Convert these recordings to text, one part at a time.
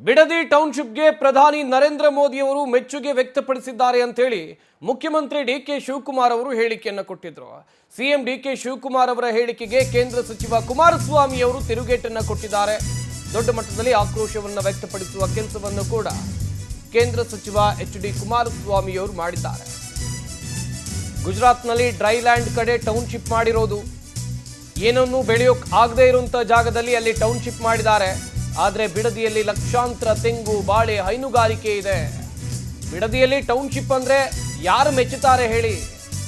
ಬಿಡದಿ ಟೌನ್ಶಿಪ್ಗೆ ಪ್ರಧಾನಿ ನರೇಂದ್ರ ಮೋದಿ ಅವರು ಮೆಚ್ಚುಗೆ ವ್ಯಕ್ತಪಡಿಸಿದ್ದಾರೆ ಅಂತ ಹೇಳಿ ಮುಖ್ಯಮಂತ್ರಿ ಡಿಕೆ ಶಿವಕುಮಾರ್ ಅವರು ಹೇಳಿಕೆಯನ್ನು ಕೊಟ್ಟಿದ್ರು. ಸಿಎಂ ಡಿಕೆ ಶಿವಕುಮಾರ್ ಅವರ ಹೇಳಿಕೆಗೆ ಕೇಂದ್ರ ಸಚಿವ ಕುಮಾರಸ್ವಾಮಿ ಅವರು ತಿರುಗೇಟನ್ನು ಕೊಟ್ಟಿದ್ದಾರೆ. ದೊಡ್ಡ ಮಟ್ಟದಲ್ಲಿ ಆಕ್ರೋಶವನ್ನು ವ್ಯಕ್ತಪಡಿಸುವ ಕೆಲಸವನ್ನು ಕೂಡ ಕೇಂದ್ರ ಸಚಿವ ಎಚ್.ಡಿ. ಕುಮಾರಸ್ವಾಮಿ ಅವರು ಮಾಡಿದ್ದಾರೆ. ಗುಜರಾತ್ನಲ್ಲಿ ಡ್ರೈಲ್ಯಾಂಡ್ ಕಡೆ ಟೌನ್ಶಿಪ್ ಮಾಡಿರೋದು, ಏನನ್ನೂ ಬೆಳೆಯೋಕ್ ಆಗದೆ ಇರುವಂತ ಜಾಗದಲ್ಲಿ ಅಲ್ಲಿ ಟೌನ್ಶಿಪ್ ಮಾಡಿದ್ದಾರೆ. ಆದರೆ ಬಿಡದಿಯಲ್ಲಿ ಲಕ್ಷಾಂತರ ತೆಂಗು, ಬಾಳೆ, ಹೈನುಗಾರಿಕೆ ಇದೆ. ಬಿಡದಿಯಲ್ಲಿ ಟೌನ್ಶಿಪ್ ಅಂದ್ರೆ ಯಾರು ಮೆಚ್ಚುತ್ತಾರೆ ಹೇಳಿ?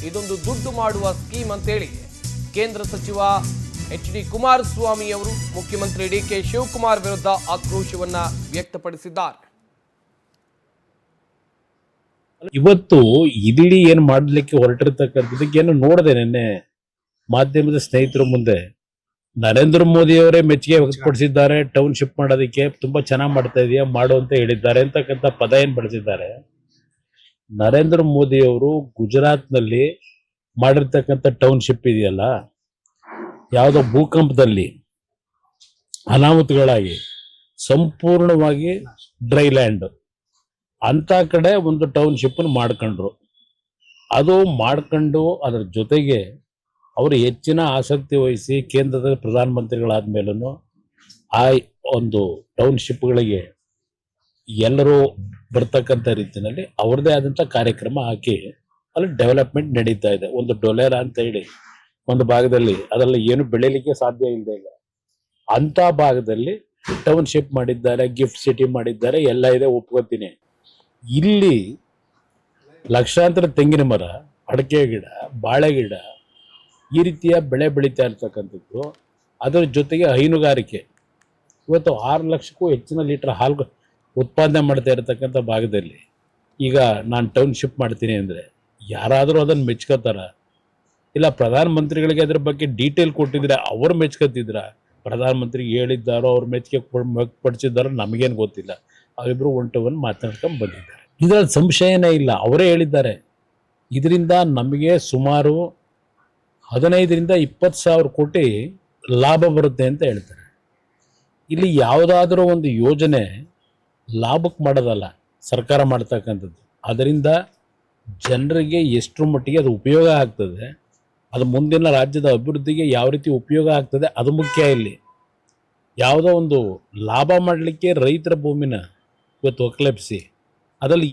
ಇದೊಂದು ದುಡ್ಡು ಮಾಡುವ ಸ್ಕೀಮ್ ಅಂತೇಳಿ ಕೇಂದ್ರ ಸಚಿವ ಎಚ್.ಡಿ. ಕುಮಾರಸ್ವಾಮಿ ಅವರು ಮುಖ್ಯಮಂತ್ರಿ ಡಿಕೆ ಶಿವಕುಮಾರ್ ವಿರುದ್ಧ ಆಕ್ರೋಶವನ್ನ ವ್ಯಕ್ತಪಡಿಸಿದ್ದಾರೆ. ಇವತ್ತು ಇದಿಡಿ ಏನು ಮಾಡಲಿಕ್ಕೆ ಹೊರಟಿರ್ತಕ್ಕಂಥದ್ದಕ್ಕೆ ಏನು ನೋಡಿದೆ ನಿನ್ನೆ ಮಾಧ್ಯಮದ ಸ್ನೇಹಿತರ ಮುಂದೆ ನರೇಂದ್ರ ಮೋದಿ ಅವರೇ ಮೆಚ್ಚುಗೆ ವ್ಯಕ್ತಪಡಿಸಿದ್ದಾರೆ. ಟೌನ್ಶಿಪ್ ಮಾಡೋದಕ್ಕೆ ತುಂಬಾ ಚೆನ್ನಾಗಿ ಮಾಡ್ತಾ ಇದೆಯಾ, ಮಾಡು ಅಂತ ಹೇಳಿದ್ದಾರೆ ಅಂತಕ್ಕಂಥ ಪದ ಏನ್ ಬಳಸಿದ್ದಾರೆ. ನರೇಂದ್ರ ಮೋದಿ ಅವರು ಗುಜರಾತ್ನಲ್ಲಿ ಮಾಡಿರ್ತಕ್ಕಂಥ ಟೌನ್ಶಿಪ್ ಇದೆಯಲ್ಲ, ಯಾವುದೋ ಭೂಕಂಪದಲ್ಲಿ ಅನಾಹುತಗಳಾಗಿ ಸಂಪೂರ್ಣವಾಗಿ ಡ್ರೈಲ್ಯಾಂಡ್ ಅಂತ ಕಡೆ ಒಂದು ಟೌನ್ಶಿಪ್ ಮಾಡ್ಕೊಂಡ್ರು. ಅದು ಮಾಡ್ಕೊಂಡು ಅದರ ಜೊತೆಗೆ ಅವರು ಹೆಚ್ಚಿನ ಆಸಕ್ತಿ ವಹಿಸಿ ಕೇಂದ್ರದ ಪ್ರಧಾನಮಂತ್ರಿಗಳಾದ ಮೇಲೂ ಆ ಒಂದು ಟೌನ್ಶಿಪ್ಗಳಿಗೆ ಎಲ್ಲರೂ ಬರ್ತಕ್ಕಂಥ ರೀತಿಯಲ್ಲಿ ಅವ್ರದ್ದೇ ಆದಂಥ ಕಾರ್ಯಕ್ರಮ ಹಾಕಿ ಅಲ್ಲಿ ಡೆವಲಪ್ಮೆಂಟ್ ನಡೀತಾ ಇದೆ. ಒಂದು ಡೊಲೇರಾ ಅಂತ ಹೇಳಿ ಒಂದು ಭಾಗದಲ್ಲಿ ಅದರಲ್ಲಿ ಏನು ಬೆಳೀಲಿಕ್ಕೆ ಸಾಧ್ಯ ಇಲ್ಲದೆ ಇಲ್ಲ ಅಂತ ಭಾಗದಲ್ಲಿ ಟೌನ್ಶಿಪ್ ಮಾಡಿದ್ದಾರೆ, ಗಿಫ್ಟ್ ಸಿಟಿ ಮಾಡಿದ್ದಾರೆ, ಎಲ್ಲ ಇದೆ, ಒಪ್ಕೋತೀನಿ. ಇಲ್ಲಿ ಲಕ್ಷಾಂತರ ತೆಂಗಿನ ಮರ, ಅಡಕೆ ಗಿಡ, ಬಾಳೆ ಗಿಡ ಈ ರೀತಿಯ ಬೆಳೆ ಬೆಳೀತಾ ಇರ್ತಕ್ಕಂಥದ್ದು. ಅದರ ಜೊತೆಗೆ ಹೈನುಗಾರಿಕೆ ಇವತ್ತು 6 ಲಕ್ಷಕ್ಕೂ ಹೆಚ್ಚಿನ ಲೀಟರ್ ಹಾಲು ಉತ್ಪಾದನೆ ಮಾಡ್ತಾ ಇರತಕ್ಕಂಥ ಭಾಗದಲ್ಲಿ ಈಗ ನಾನು ಟೌನ್ಶಿಪ್ ಮಾಡ್ತೀನಿ ಅಂದರೆ ಯಾರಾದರೂ ಅದನ್ನು ಮೆಚ್ಕೋತಾರ? ಇಲ್ಲ ಪ್ರಧಾನಮಂತ್ರಿಗಳಿಗೆ ಅದ್ರ ಬಗ್ಗೆ ಡೀಟೇಲ್ ಕೊಟ್ಟಿದ್ರೆ ಅವ್ರು ಮೆಚ್ಕೋತಿದ್ರ? ಪ್ರಧಾನಮಂತ್ರಿಗೆ ಹೇಳಿದ್ದಾರೋ ಅವ್ರು ಮೆಚ್ಚುಗೆ ಪಡಿಸಿದ್ದಾರೋ ನಮಗೇನು ಗೊತ್ತಿಲ್ಲ. ಅವಿಬ್ರು ಒನ್ ಮಾತಾಡ್ಕೊಂಡು ಬಂದಿದ್ದಾರೆ. ಇದರಲ್ಲಿ ಸಂಶಯನೇ ಇಲ್ಲ, ಅವರೇ ಹೇಳಿದ್ದಾರೆ. ಇದರಿಂದ ನಮಗೆ ಸುಮಾರು 15ರಿಂದ 20 ಸಾವಿರ ಕೋಟಿ ಲಾಭ ಬರುತ್ತೆ ಅಂತ ಹೇಳ್ತಾರೆ. ಇಲ್ಲಿ ಯಾವುದಾದ್ರೂ ಒಂದು ಯೋಜನೆ ಲಾಭಕ್ಕೆ ಮಾಡೋದಲ್ಲ, ಸರ್ಕಾರ ಮಾಡ್ತಕ್ಕಂಥದ್ದು. ಅದರಿಂದ ಜನರಿಗೆ ಎಷ್ಟರ ಮಟ್ಟಿಗೆ ಅದು ಉಪಯೋಗ ಆಗ್ತದೆ, ಅದು ಮುಂದಿನ ರಾಜ್ಯದ ಅಭಿವೃದ್ಧಿಗೆ ಯಾವ ರೀತಿ ಉಪಯೋಗ ಆಗ್ತದೆ ಅದು ಮುಖ್ಯ. ಇಲ್ಲಿ ಯಾವುದೋ ಒಂದು ಲಾಭ ಮಾಡಲಿಕ್ಕೆ ರೈತರ ಭೂಮಿನ ಇವತ್ತು ಒಕ್ಕಲೆಬ್ಸಿ ಅದರಲ್ಲಿ